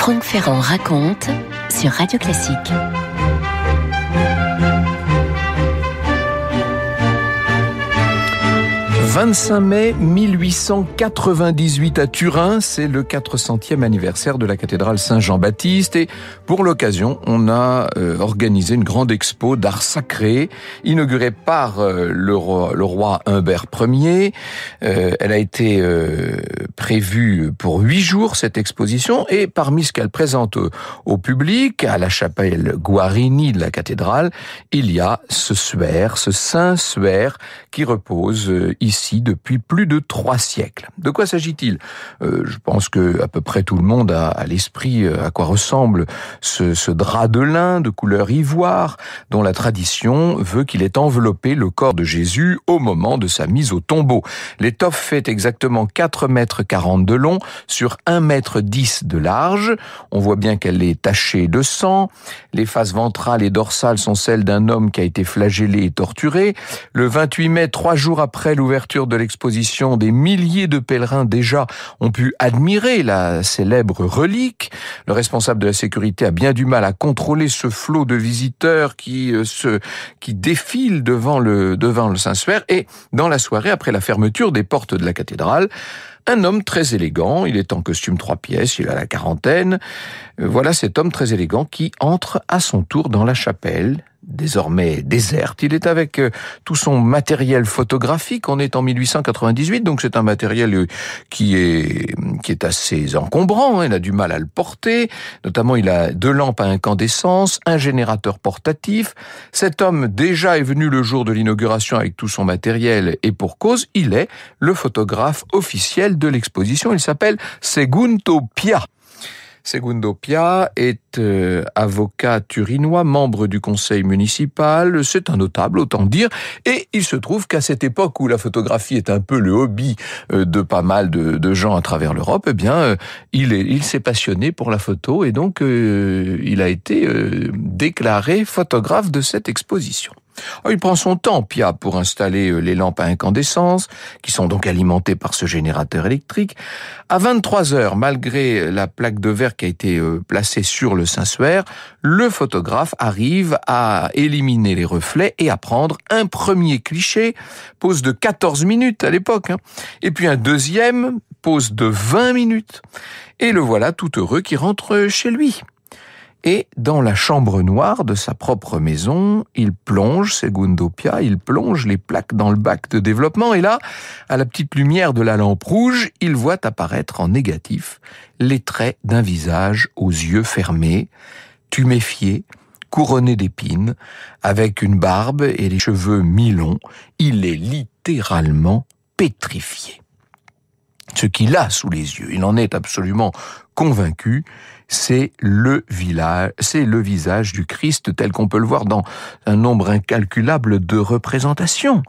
Franck Ferrand raconte sur Radio Classique. « 25 mai 1898 à Turin, c'est le 400e anniversaire de la cathédrale Saint-Jean-Baptiste et pour l'occasion, on a organisé une grande expo d'art sacré inaugurée par le roi Humbert Ier. Elle a été prévue pour 8 jours, cette exposition, et parmi ce qu'elle présente au public, à la chapelle Guarini de la cathédrale, il y a ce suaire, ce saint suaire qui repose ici depuis plus de 3 siècles. De quoi s'agit-il ? Je pense que à peu près tout le monde a à l'esprit à quoi ressemble ce drap de lin de couleur ivoire, dont la tradition veut qu'il ait enveloppé le corps de Jésus au moment de sa mise au tombeau. L'étoffe fait exactement 4,40 mètres de long sur 1,10 mètre de large. On voit bien qu'elle est tachée de sang. Les faces ventrales et dorsales sont celles d'un homme qui a été flagellé et torturé. Le 28 mai, 3 jours après l'ouverture de l'exposition, des milliers de pèlerins déjà ont pu admirer la célèbre relique. Le responsable de la sécurité a bien du mal à contrôler ce flot de visiteurs qui défilent devant le Saint-Suaire. Et dans la soirée, après la fermeture des portes de la cathédrale, un homme très élégant, il est en costume 3 pièces, il a la quarantaine. Voilà cet homme très élégant qui entre à son tour dans la chapelle, désormais déserte. Il est avec tout son matériel photographique. On est en 1898, donc c'est un matériel qui est assez encombrant. Il a du mal à le porter. Notamment, il a 2 lampes à incandescence, un générateur portatif. Cet homme déjà est venu le jour de l'inauguration avec tout son matériel et pour cause, il est le photographe officiel de l'exposition. Il s'appelle Segundo Pia. Segundo Pia est avocat turinois, membre du conseil municipal, c'est un notable, autant dire, et il se trouve qu'à cette époque où la photographie est un peu le hobby de pas mal de gens à travers l'Europe, eh bien, il s'est passionné pour la photo et donc il a été déclaré photographe de cette exposition. Il prend son temps, Pia, pour installer les lampes à incandescence, qui sont donc alimentées par ce générateur électrique. À 23h, malgré la plaque de verre qui a été placée sur le Saint-Suaire, le photographe arrive à éliminer les reflets et à prendre un premier cliché, pause de 14 minutes à l'époque, et puis un deuxième, pause de 20 minutes. Et le voilà tout heureux qui rentre chez lui. Et dans la chambre noire de sa propre maison, il plonge, Segundo Pia, il plonge les plaques dans le bac de développement et là, à la petite lumière de la lampe rouge, il voit apparaître en négatif les traits d'un visage aux yeux fermés, tuméfié, couronné d'épines, avec une barbe et les cheveux mi-longs. Il est littéralement pétrifié. Ce qu'il a sous les yeux, il en est absolument convaincu, c'est le visage du Christ tel qu'on peut le voir dans un nombre incalculable de représentations.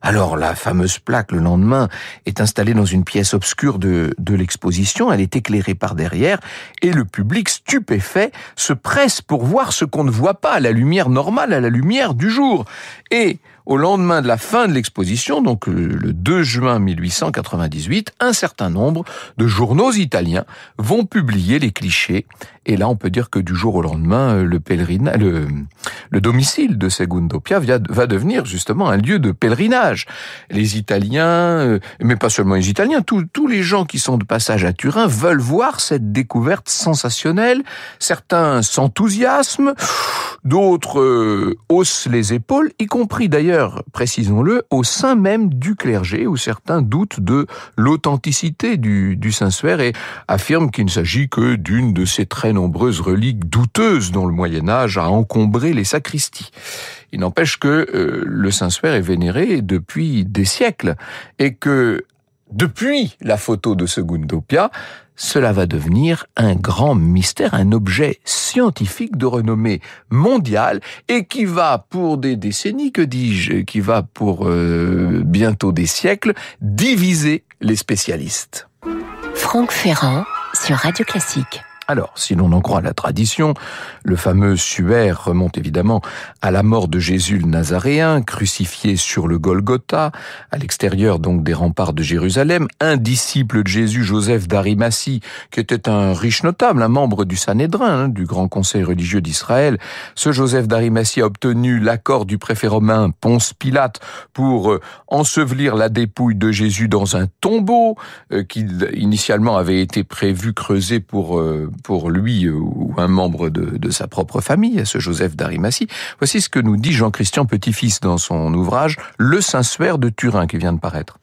Alors la fameuse plaque, le lendemain, est installée dans une pièce obscure de l'exposition, elle est éclairée par derrière, et le public stupéfait se presse pour voir ce qu'on ne voit pas à la lumière normale, à la lumière du jour. Et au lendemain de la fin de l'exposition, donc le 2 juin 1898, un certain nombre de journaux italiens vont publier les clichés. Et là, on peut dire que du jour au lendemain, le domicile de Segundo Pia va devenir justement un lieu de pèlerinage. Les Italiens, mais pas seulement les Italiens, tous les gens qui sont de passage à Turin veulent voir cette découverte sensationnelle. Certains s'enthousiasment, d'autres haussent les épaules, y compris d'ailleurs, précisons-le, au sein même du clergé, où certains doutent de l'authenticité du Saint-Suaire et affirment qu'il ne s'agit que d'une de ces très nombreuses reliques douteuses dont le Moyen-Âge a encombré les sacristies. Il n'empêche que le Saint-Suaire est vénéré depuis des siècles et que depuis la photo de Segundo Pia, cela va devenir un grand mystère, un objet scientifique de renommée mondiale et qui va pour des décennies, qui va pour bientôt des siècles, diviser les spécialistes. Franck Ferrand sur Radio Classique. Alors, si l'on en croit la tradition, le fameux suaire remonte évidemment à la mort de Jésus le Nazaréen, crucifié sur le Golgotha, à l'extérieur donc des remparts de Jérusalem. Un disciple de Jésus, Joseph d'Arimathie, qui était un riche notable, un membre du Sanhédrin, du grand conseil religieux d'Israël. Ce Joseph d'Arimathie a obtenu l'accord du préfet romain Ponce Pilate pour ensevelir la dépouille de Jésus dans un tombeau qui initialement avait été prévu creuser pour lui ou un membre de sa propre famille, ce Joseph d'Arimathie. Voici ce que nous dit Jean-Christian Petit-Fils dans son ouvrage « Le Saint-Suaire de Turin » qui vient de paraître.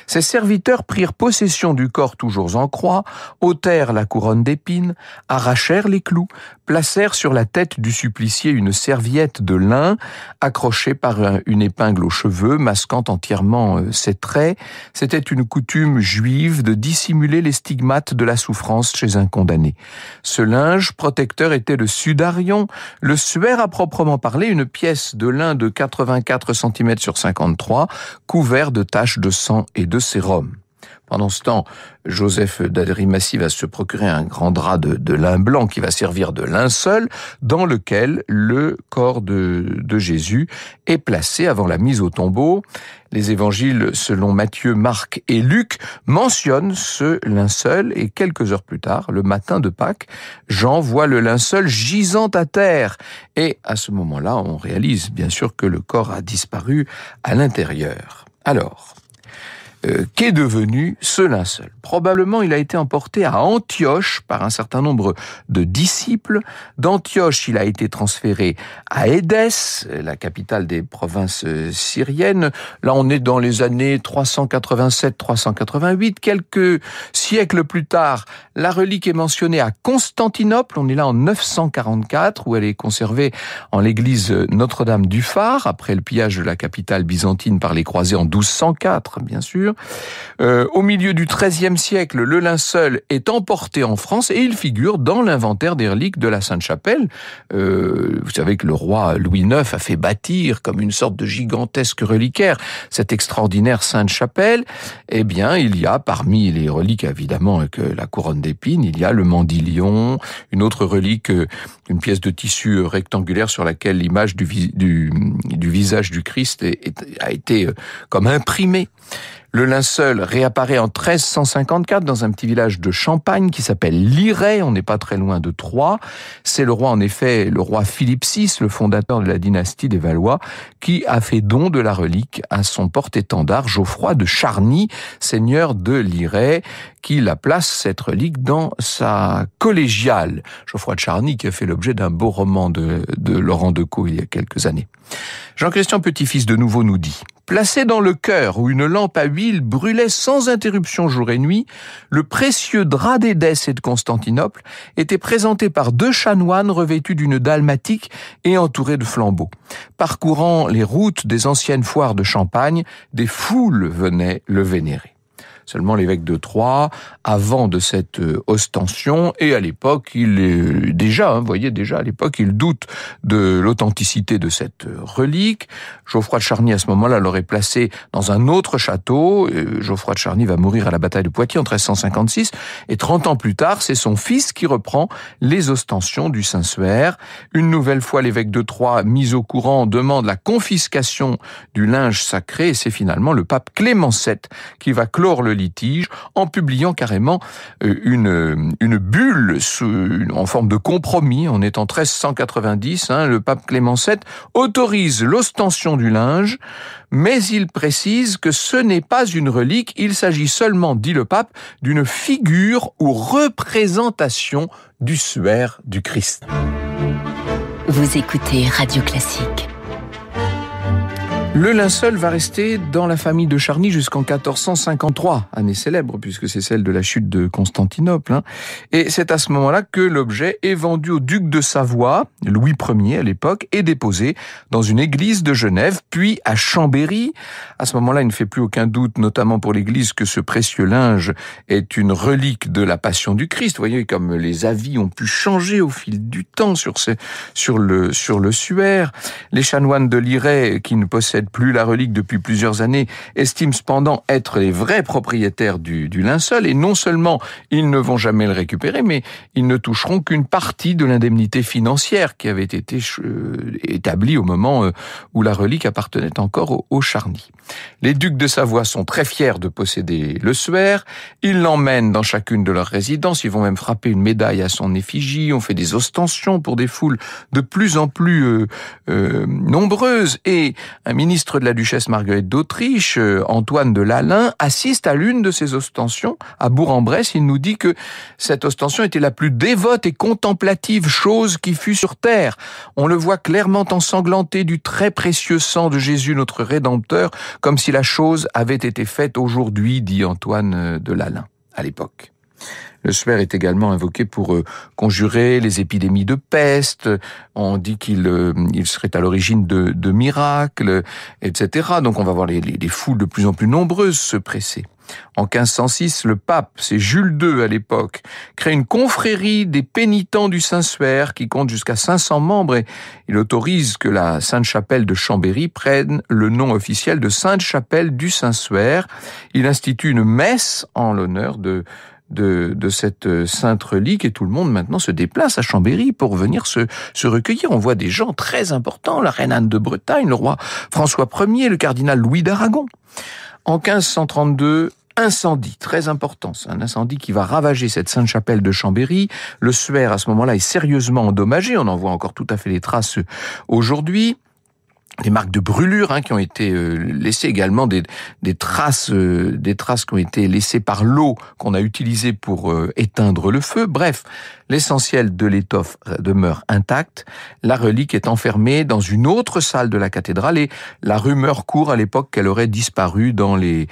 Ses serviteurs prirent possession du corps toujours en croix, ôtèrent la couronne d'épines, arrachèrent les clous, placèrent sur la tête du supplicié une serviette de lin, accrochée par une épingle aux cheveux, masquant entièrement ses traits. C'était une coutume juive de dissimuler les stigmates de la souffrance chez un condamné. Ce linge protecteur était le sudarion, le suaire à proprement parler, une pièce de lin de 84 cm sur 53, couvert de taches de sang et de sérum. Pendant ce temps, Joseph d'Arimathie va se procurer un grand drap de lin blanc qui va servir de linceul, dans lequel le corps de Jésus est placé avant la mise au tombeau. Les évangiles, selon Matthieu, Marc et Luc, mentionnent ce linceul et quelques heures plus tard, le matin de Pâques, Jean voit le linceul gisant à terre. Et à ce moment-là, on réalise bien sûr que le corps a disparu à l'intérieur. Alors, qu'est devenu ce linceul? Probablement, il a été emporté à Antioche par un certain nombre de disciples. D'Antioche, il a été transféré à Édesse, la capitale des provinces syriennes. Là, on est dans les années 387-388. Quelques siècles plus tard, la relique est mentionnée à Constantinople. On est là en 944, où elle est conservée en l'église Notre-Dame du Phare, après le pillage de la capitale byzantine par les croisés en 1204, bien sûr. Au milieu du XIIIe siècle, le linceul est emporté en France et il figure dans l'inventaire des reliques de la Sainte-Chapelle. Vous savez que le roi Louis IX a fait bâtir comme une sorte de gigantesque reliquaire cette extraordinaire Sainte-Chapelle. Eh bien, il y a parmi les reliques, évidemment, que la couronne d'épines, il y a le mandilion, une autre relique, une pièce de tissu rectangulaire sur laquelle l'image du visage du Christ a été comme imprimée. Le linceul réapparaît en 1354 dans un petit village de Champagne qui s'appelle Liray, on n'est pas très loin de Troyes. C'est le roi, en effet, le roi Philippe VI, le fondateur de la dynastie des Valois, qui a fait don de la relique à son porte-étendard Geoffroy de Charny, seigneur de Liray, qui la place, cette relique, dans sa collégiale. Geoffroy de Charny qui a fait l'objet d'un beau roman de Laurent Decaux il y a quelques années. Jean-Christian Petit-Fils de nouveau nous dit: placé dans le chœur où une lampe à huile brûlait sans interruption jour et nuit, le précieux drap d'Édesse et de Constantinople était présenté par 2 chanoines revêtus d'une dalmatique et entourés de flambeaux. Parcourant les routes des anciennes foires de Champagne, des foules venaient le vénérer. Seulement l'évêque de Troyes, avant de cette ostension, et à l'époque, il est déjà, à l'époque, il doute de l'authenticité de cette relique. Geoffroy de Charny, à ce moment-là, l'aurait placé dans un autre château. Geoffroy de Charny va mourir à la bataille de Poitiers en 1356, et 30 ans plus tard, c'est son fils qui reprend les ostensions du Saint-Suaire. Une nouvelle fois, l'évêque de Troyes, mis au courant, demande la confiscation du linge sacré, et c'est finalement le pape Clément VII qui va clore le litige en publiant carrément une bulle en forme de compromis. On est en 1390, le pape Clément VII autorise l'ostension du linge, mais il précise que ce n'est pas une relique, il s'agit seulement, dit le pape, d'une figure ou représentation du suaire du Christ. Vous écoutez Radio Classique. Le linceul va rester dans la famille de Charny jusqu'en 1453, année célèbre puisque c'est celle de la chute de Constantinople. Et c'est à ce moment-là que l'objet est vendu au duc de Savoie, Louis Ier à l'époque, et déposé dans une église de Genève, puis à Chambéry. À ce moment-là, il ne fait plus aucun doute, notamment pour l'église, que ce précieux linge est une relique de la Passion du Christ. Vous voyez comme les avis ont pu changer au fil du temps sur le suaire. Les chanoines de Liray, qui ne possèdent possèdent plus la relique depuis plusieurs années estiment cependant être les vrais propriétaires du linceul, et non seulement ils ne vont jamais le récupérer, mais ils ne toucheront qu'une partie de l'indemnité financière qui avait été établie au moment où la relique appartenait encore aux Charny. Les ducs de Savoie sont très fiers de posséder le suaire, ils l'emmènent dans chacune de leurs résidences, ils vont même frapper une médaille à son effigie, on fait des ostensions pour des foules de plus en plus nombreuses, et un ministre de la duchesse Marguerite d'Autriche, Antoine de Lalaing, assiste à l'une de ces ostensions à Bourg-en-Bresse. Il nous dit que cette ostension était la plus dévote et contemplative chose qui fut sur terre. On le voit clairement ensanglanté du très précieux sang de Jésus notre Rédempteur, comme si la chose avait été faite aujourd'hui, dit Antoine de Lalaing à l'époque. Le suaire est également invoqué pour conjurer les épidémies de peste. On dit qu'il serait à l'origine de miracles, etc. Donc on va voir les foules de plus en plus nombreuses se presser. En 1506, le pape, c'est Jules II à l'époque, crée une confrérie des pénitents du Saint-Suaire qui compte jusqu'à 500 membres, et il autorise que la Sainte-Chapelle de Chambéry prenne le nom officiel de Sainte-Chapelle du Saint-Suaire. Il institue une messe en l'honneur de cette sainte relique, et tout le monde maintenant se déplace à Chambéry pour venir se recueillir. On voit des gens très importants, la reine Anne de Bretagne, le roi François Ier, le cardinal Louis d'Aragon. En 1532, incendie, très important, c'est un incendie qui va ravager cette Sainte-Chapelle de Chambéry. Le suaire, à ce moment-là, est sérieusement endommagé, on en voit encore tout à fait les traces aujourd'hui. Des marques de brûlure qui ont été laissées, également des traces qui ont été laissées par l'eau qu'on a utilisée pour éteindre le feu. Bref, l'essentiel de l'étoffe demeure intact. La relique est enfermée dans une autre salle de la cathédrale, et la rumeur court à l'époque qu'elle aurait disparu dans les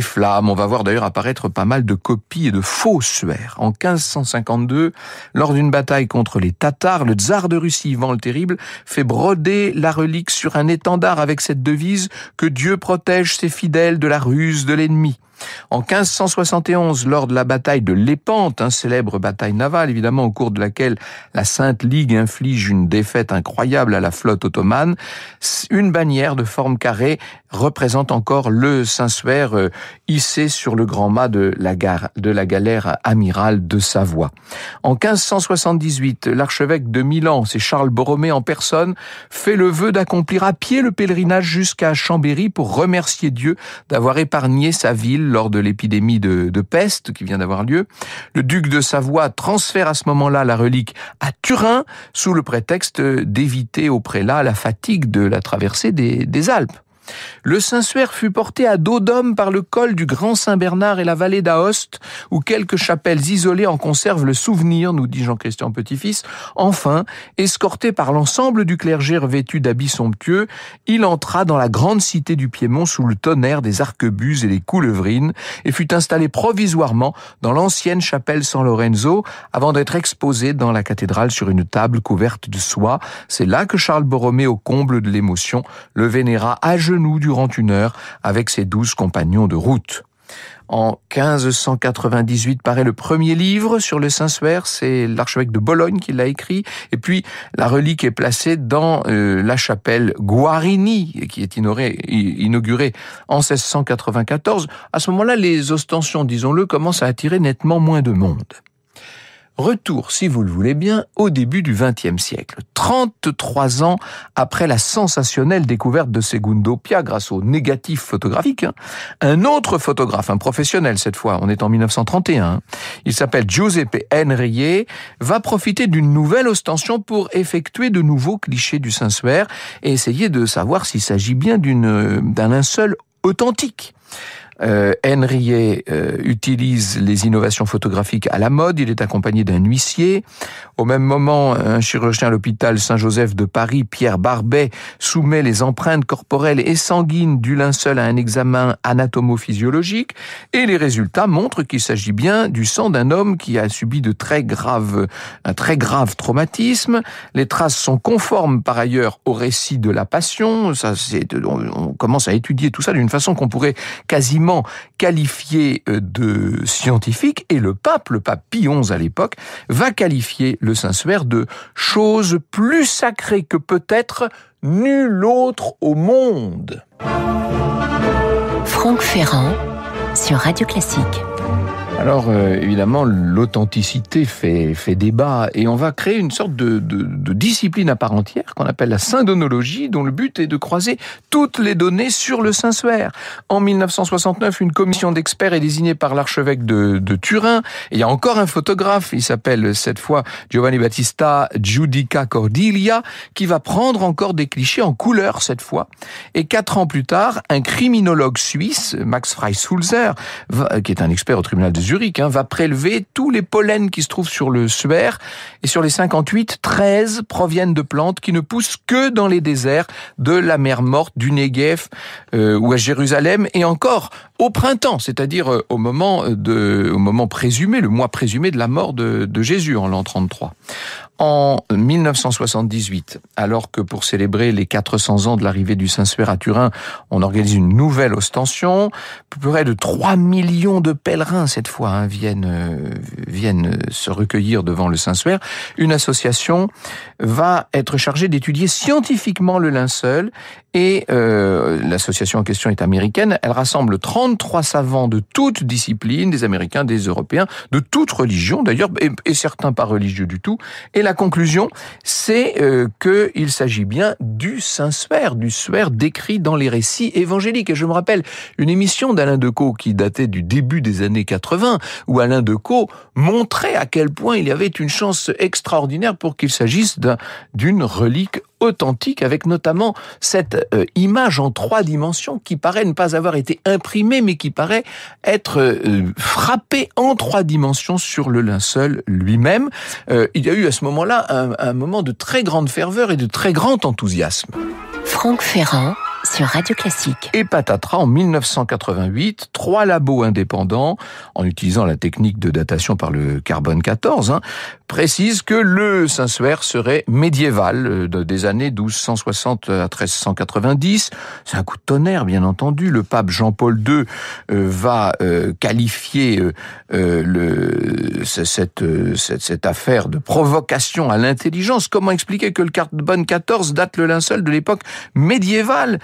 flammes. On va voir d'ailleurs apparaître pas mal de copies et de faux suaires. En 1552, lors d'une bataille contre les Tatars, le tsar de Russie, Ivan le Terrible, fait broder la relique sur un étendard avec cette devise « Que Dieu protège ses fidèles de la ruse de l'ennemi ». En 1571, lors de la bataille de Lépante, célèbre bataille navale, évidemment, au cours de laquelle la Sainte Ligue inflige une défaite incroyable à la flotte ottomane, une bannière de forme carrée représente encore le Saint-Suaire hissé sur le grand mât de la galère amirale de Savoie. En 1578, l'archevêque de Milan, c'est Charles Borromée en personne, fait le vœu d'accomplir à pied le pèlerinage jusqu'à Chambéry pour remercier Dieu d'avoir épargné sa ville lors de l'épidémie de peste qui vient d'avoir lieu. Le duc de Savoie transfère à ce moment-là la relique à Turin sous le prétexte d'éviter au prélat la fatigue de la traversée des Alpes. Le Saint-Suaire fut porté à dos d'homme par le col du Grand Saint-Bernard et la vallée d'Aoste, où quelques chapelles isolées en conservent le souvenir, nous dit Jean-Christian Petit-Fils. Enfin, escorté par l'ensemble du clergé revêtu d'habits somptueux, il entra dans la grande cité du Piémont sous le tonnerre des arquebuses et des coulevrines, et fut installé provisoirement dans l'ancienne chapelle San Lorenzo, avant d'être exposé dans la cathédrale sur une table couverte de soie. C'est là que Charles Borromée, au comble de l'émotion, le vénéra à genoux durant une heure avec ses 12 compagnons de route. En 1598 paraît le premier livre sur le Saint-Suaire, c'est l'archevêque de Bologne qui l'a écrit, et puis la relique est placée dans la chapelle Guarini, qui est inaugurée en 1694. À ce moment-là, les ostensions, disons-le, commencent à attirer nettement moins de monde. Retour, si vous le voulez bien, au début du XXe siècle. 33 ans après la sensationnelle découverte de Segundo Pia grâce au négatif photographique, un autre photographe, un professionnel cette fois, on est en 1931, il s'appelle Giuseppe Enrier, va profiter d'une nouvelle ostension pour effectuer de nouveaux clichés du Saint-Suaire et essayer de savoir s'il s'agit bien d'un linceul authentique. Enrier utilise les innovations photographiques à la mode, il est accompagné d'un huissier. Au même moment, un chirurgien à l'hôpital Saint-Joseph de Paris, Pierre Barbet, soumet les empreintes corporelles et sanguines du linceul à un examen anatomo-physiologique, et les résultats montrent qu'il s'agit bien du sang d'un homme qui a subi un très grave traumatisme. Les traces sont conformes par ailleurs au récit de la Passion. On commence à étudier tout ça d'une façon qu'on pourrait quasiment rapidement qualifié de scientifique, et le pape Pie XI à l'époque, va qualifier le Saint-Suaire de chose plus sacrée que peut-être nul autre au monde. Franck Ferrand sur Radio Classique. Alors, évidemment, l'authenticité fait débat, et on va créer une sorte de discipline à part entière qu'on appelle la syndonologie, dont le but est de croiser toutes les données sur le Saint-Suaire. En 1969, une commission d'experts est désignée par l'archevêque de Turin, et il y a encore un photographe, il s'appelle cette fois Giovanni Battista Giudica Cordiglia, qui va prendre encore des clichés en couleur cette fois. Et 4 ans plus tard, un criminologue suisse, Max Freisulzer, qui est un expert au tribunal de Zurich, va prélever tous les pollens qui se trouvent sur le suaire, et sur les 58, 13 proviennent de plantes qui ne poussent que dans les déserts de la mer Morte, du Negev ou à Jérusalem, et encore au printemps, c'est-à-dire au moment présumé, le mois présumé de la mort de Jésus en l'an 33. En 1978, alors que pour célébrer les 400 ans de l'arrivée du Saint-Suaire à Turin, on organise une nouvelle ostension, près de 3 millions de pèlerins cette fois viennent se recueillir devant le Saint-Suaire, une association va être chargée d'étudier scientifiquement le linceul, et l'association en question est américaine. Elle rassemble 33 savants de toutes disciplines, des Américains, des Européens, de toutes religions d'ailleurs, et certains pas religieux du tout. Et la conclusion, c'est qu'il s'agit bien du Saint-Suaire, du suaire décrit dans les récits évangéliques. Et je me rappelle une émission d'Alain Decaux qui datait du début des années 80, où Alain Decaux montrait à quel point il y avait une chance extraordinaire pour qu'il s'agisse d'une relique authentique, avec notamment cette image en 3 dimensions qui paraît ne pas avoir été imprimée, mais qui paraît être frappée en 3 dimensions sur le linceul lui-même. Il y a eu à ce moment-là un moment de très grande ferveur et de très grand enthousiasme. Franck Ferrand sur Radio Classique. Et patatras, en 1988, 3 labos indépendants, en utilisant la technique de datation par le carbone 14, précisent que le Saint-Suaire serait médiéval, des années 1260 à 1390. C'est un coup de tonnerre, bien entendu. Le pape Jean-Paul II va qualifier cette affaire de provocation à l'intelligence. Comment expliquer que le carbone 14 date le linceul de l'époque médiévale,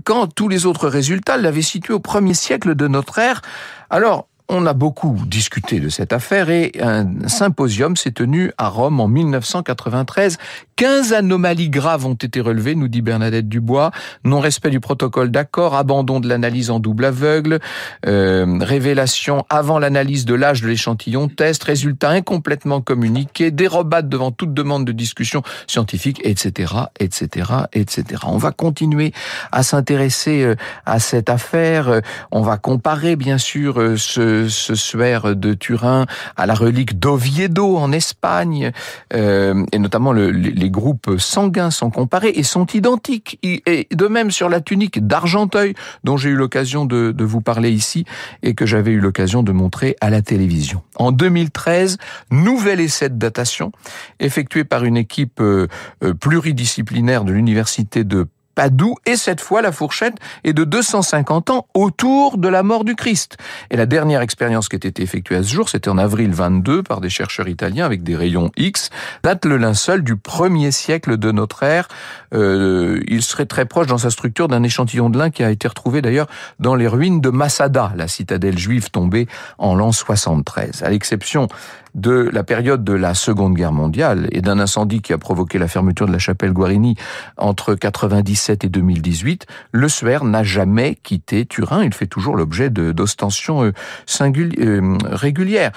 quand tous les autres résultats l'avaient situé au 1er siècle de notre ère? Alors, on a beaucoup discuté de cette affaire, et un symposium s'est tenu à Rome en 1993. 15 anomalies graves ont été relevées, nous dit Bernadette Dubois. Non-respect du protocole d'accord, abandon de l'analyse en double aveugle, révélation avant l'analyse de l'âge de l'échantillon test, résultats incomplètement communiqués, dérobade devant toute demande de discussion scientifique, etc., etc., etc. On va continuer à s'intéresser à cette affaire. On va comparer, bien sûr, ce suaire de Turin à la relique d'Oviedo en Espagne, et notamment les groupes sanguins sont comparés et sont identiques. Et de même sur la tunique d'Argenteuil, dont j'ai eu l'occasion de vous parler ici et que j'avais eu l'occasion de montrer à la télévision. En 2013, nouvel essai de datation effectué par une équipe pluridisciplinaire de l'université de Padoue, et cette fois la fourchette est de 250 ans autour de la mort du Christ. Et la dernière expérience qui a été effectuée à ce jour, c'était en avril 22 par des chercheurs italiens avec des rayons X, date le linceul du 1er siècle de notre ère. Il serait très proche dans sa structure d'un échantillon de lin qui a été retrouvé d'ailleurs dans les ruines de Masada, la citadelle juive tombée en l'an 73. À l'exception de la période de la Seconde Guerre mondiale et d'un incendie qui a provoqué la fermeture de la chapelle Guarini entre 97 et 2018, le suaire n'a jamais quitté Turin. Il fait toujours l'objet d'ostensions régulières.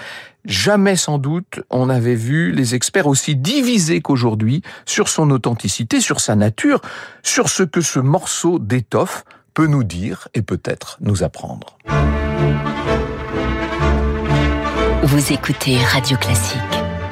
Jamais sans doute on avait vu les experts aussi divisés qu'aujourd'hui sur son authenticité, sur sa nature, sur ce que ce morceau d'étoffe peut nous dire et peut-être nous apprendre. Vous écoutez Radio Classique.